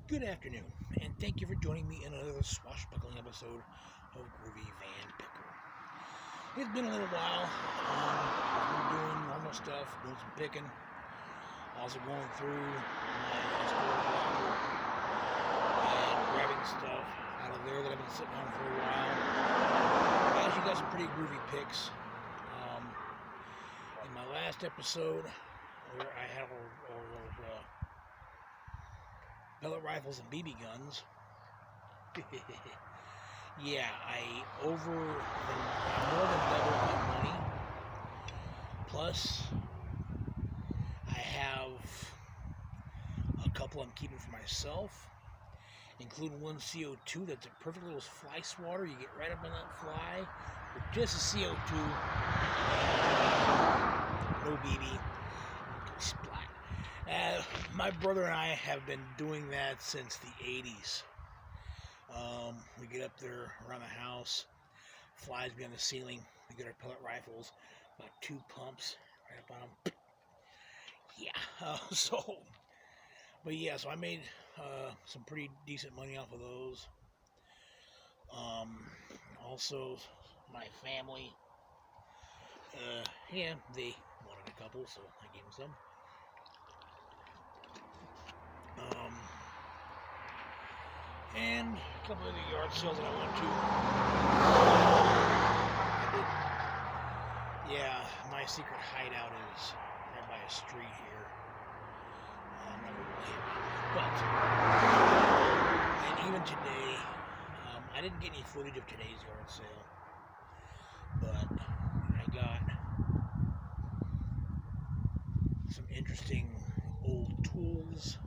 Good afternoon, and thank you for joining me in another swashbuckling episode of Groovy Van Picker. It's been a little while. I've been doing normal stuff, doing some picking, also going through my storage locker and grabbing stuff out of there that I've been sitting on for a while. I actually got some pretty groovy picks. In my last episode, where I had all pellet rifles and BB guns. Yeah, I more than doubled my money. Plus, I have a couple I'm keeping for myself, including one CO2 that's a perfect little fly swatter. You get right up on that fly with just a CO2, no BB, splat. My brother and I have been doing that since the 80s. We get up there around the house, flies be on the ceiling, we get our pellet rifles, about 2 pumps right up on them. Yeah, so I made some pretty decent money off of those. Also, my family, they wanted a couple, so I gave them some. And a couple of the yard sales that I went to. Yeah, my secret hideout is right by a street here. Never really hit me. But, and even today, I didn't get any footage of today's yard sale. But I got some interesting old tools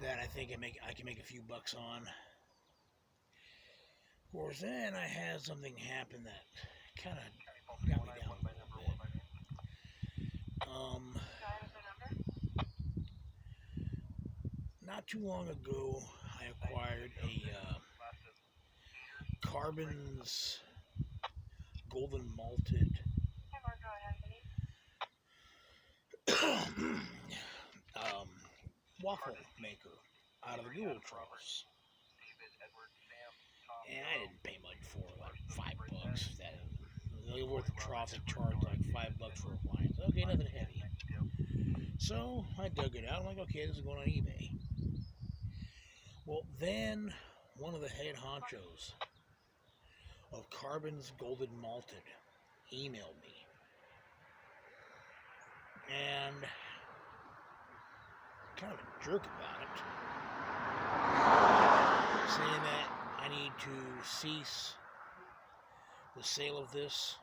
that I think I can make a few bucks on. Of course, then I had something happen that kind of got me down a little bit. Not too long ago, I acquired a Carbon's golden malted waffle maker out of the Google trucks. And I didn't pay much for it, like $5. That they were at the trough that charged like $5 for appliance. Okay, nothing heavy. So I dug it out. I'm like, okay, this is going on eBay. Well, then one of the head honchos of Carbon's Golden Malted emailed me, and kind of a jerk about it, saying that I need to cease the sale of this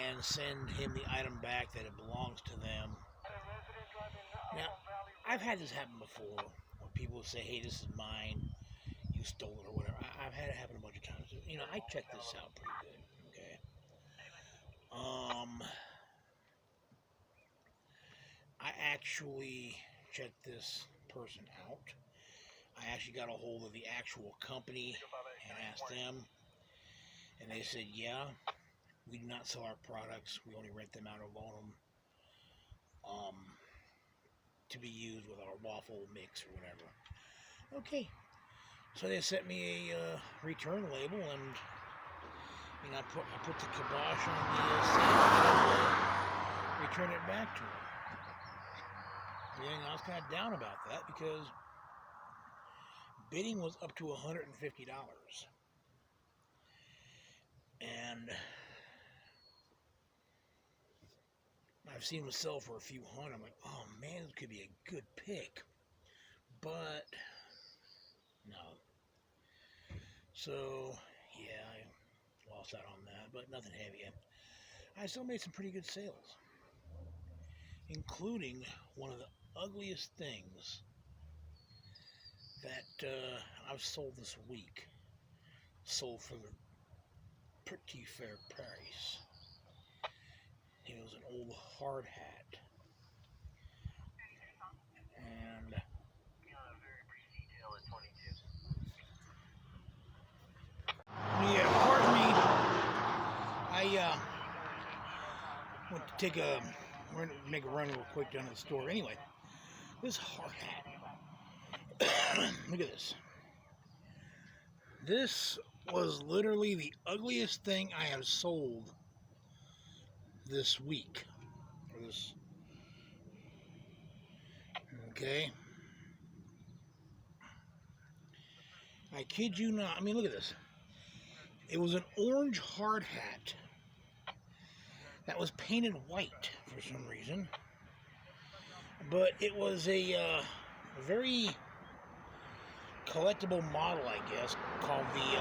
and send him the item back, that it belongs to them. Now, I've had this happen before, when people say, hey, this is mine, you stole it or whatever. I've had it happen a bunch of times. You know, I checked this out pretty good, okay? I actually checked this person out. I actually got a hold of the actual company and asked them, and they said, yeah, we do not sell our products. We only rent them out or loan them to be used with our waffle mix or whatever. Okay. So they sent me a return label, and I put the kibosh on the sale, return it back to them. And I was kind of down about that because bidding was up to $150. And I've seen them sell for a few hundred. I'm like, oh man, this could be a good pick. But no. So yeah, I lost out on that, but nothing heavy. I still made some pretty good sales, including one of the ugliest things that I've sold this week. Sold for the pretty fair price. It was an old hard hat. And yeah, pardon me. I went to make a run real quick down to the store. Anyway, this hard hat Look at this. This was literally the ugliest thing I have sold this week. Okay. I kid you not. I mean, look at this. It was an orange hard hat that was painted white for some reason. But it was a very collectible model, I guess, called the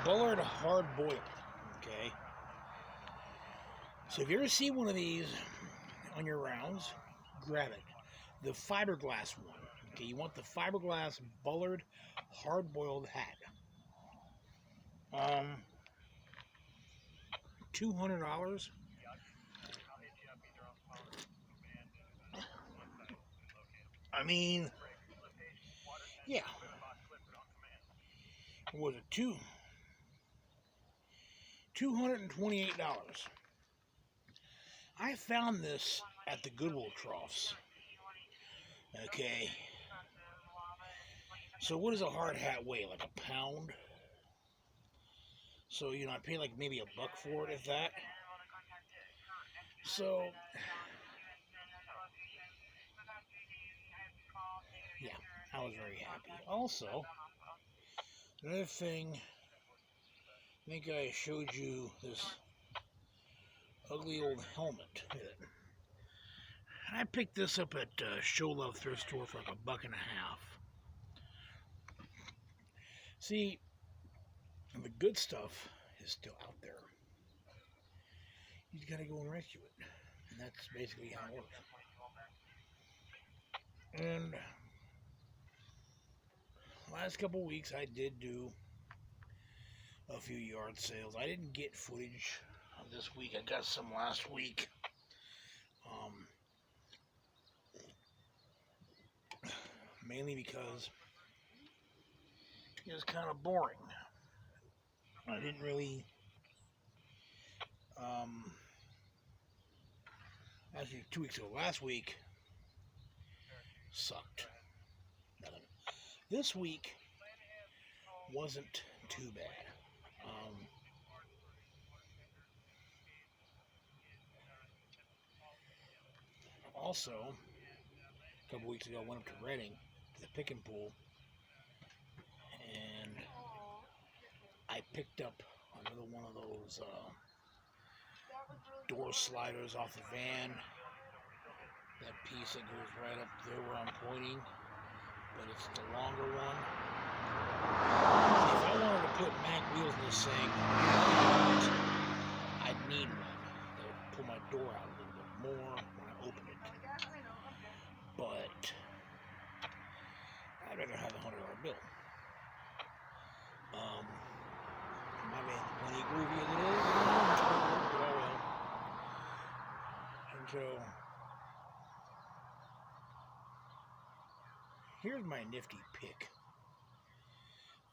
Bullard Hard Boiled. Okay. So if you ever see one of these on your rounds, grab it. The fiberglass one. Okay, you want the fiberglass Bullard Hard Boiled hat. $200. I mean, yeah. What was it? $228. I found this at the Goodwill troughs. Okay. So what does a hard hat weigh? Like a pound? So, you know, I paid like maybe $1 for it, if that. So, yeah, I was very happy. Also, another thing, I think I showed you this ugly old helmet. I picked this up at Show Love Thrift Store for like $1.50. See, the good stuff is still out there. You gotta go and rescue it. And that's basically how it works. And last couple weeks I did do a few yard sales. I didn't get footage of this week. I got some last week. Mainly because it was kind of boring. I didn't really actually 2 weeks ago, last week sucked. Nothing. This week wasn't too bad. Also, a couple weeks ago I went up to Reading to the pick and pool, and I picked up another one of those door sliders off the van. That piece that goes right up there where I'm pointing, but it's the longer one. If I wanted to put Mac wheels in this thing, I'd need one that would pull my door out a little bit more when I open it. But I'd rather have the $100 bill. My man, plenty groovy as it is, but oh well. And so, here's my nifty pick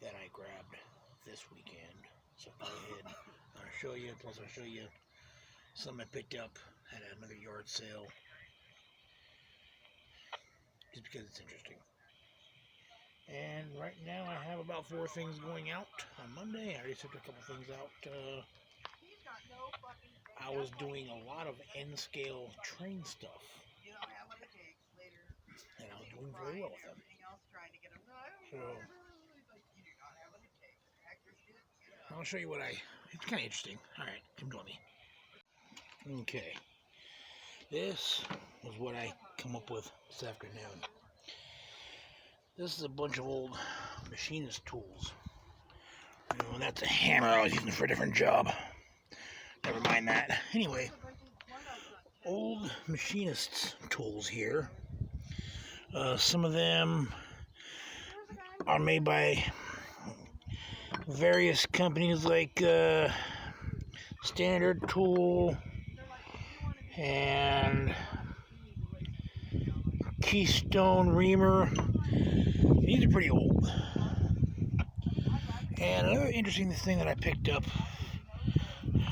that I grabbed this weekend. So go ahead, I'll show you, plus I'll show you some I picked up at another yard sale. Just because it's interesting. And right now I have about 4 things going out on Monday. I already took a couple things out. I was doing a lot of N-scale train stuff. And I was doing very well with them. So, I'll show you what it's kind of interesting. Alright, come join me. Okay. This was what I come up with this afternoon. This is a bunch of old machinist tools. You know, that's a hammer I was using for a different job. Never mind that. Anyway, old machinist tools here. Some of them are made by various companies like Standard Tool and Keystone Reamer. These are pretty old. And another interesting thing that I picked up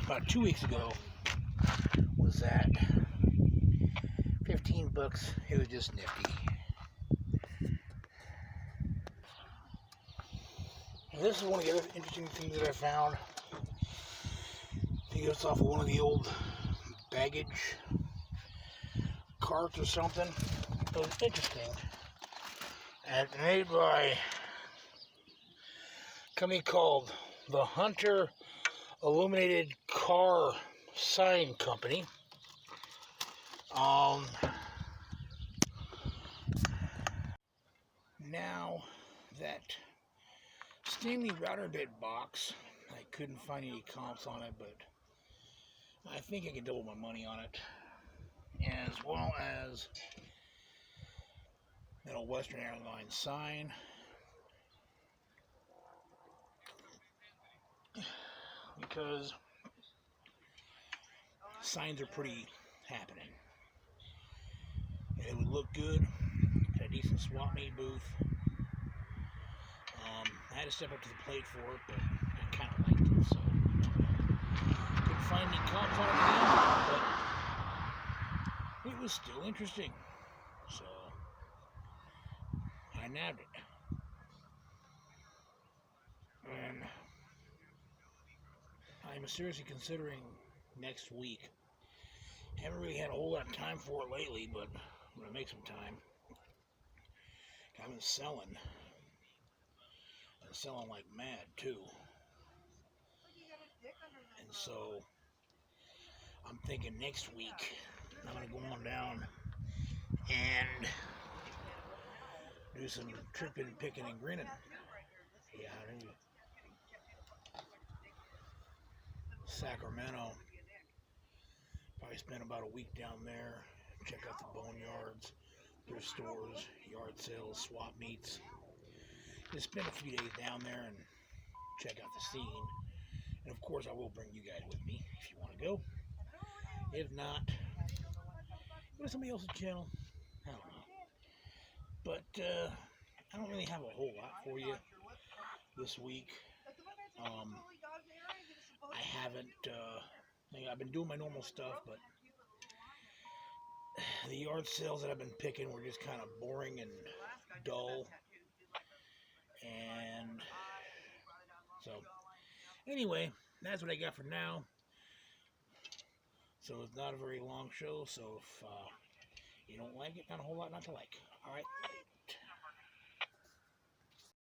about 2 weeks ago was that $5. It was just nifty. This is one of the other interesting things that I found. I think it's off of one of the old baggage carts or something. It was interesting. And made by a company called the Hunter Illuminated Car Sign Company. Now that Stanley router bit box, I couldn't find any comps on it, but I think I can double my money on it, as well as that old Western Airlines sign, because signs are pretty happening. It would look good. Had a decent swap meet booth. I had to step up to the plate for it, but I kind of liked it, so couldn't find any comps on it again, but it was still interesting, so I nabbed it. And I'm seriously considering next week. Haven't really had a whole lot of time for it lately, but I'm gonna make some time. I've been selling like mad too, and so I'm thinking next week I'm gonna go on down and do some tripping, picking, and grinning. Yeah, Sacramento. Probably spend about a week down there, check out the boneyards, thrift stores, yard sales, swap meets. Just spend a few days down there and check out the scene. And of course, I will bring you guys with me if you want to go. If not, go to somebody else's channel. I don't know. But I don't really have a whole lot for you this week. I haven't. I've been doing my normal stuff, but the yard sales that I've been picking were just kind of boring and dull. And so, anyway, that's what I got for now. So it's not a very long show. So if you don't like it, not a whole lot not to like. All right.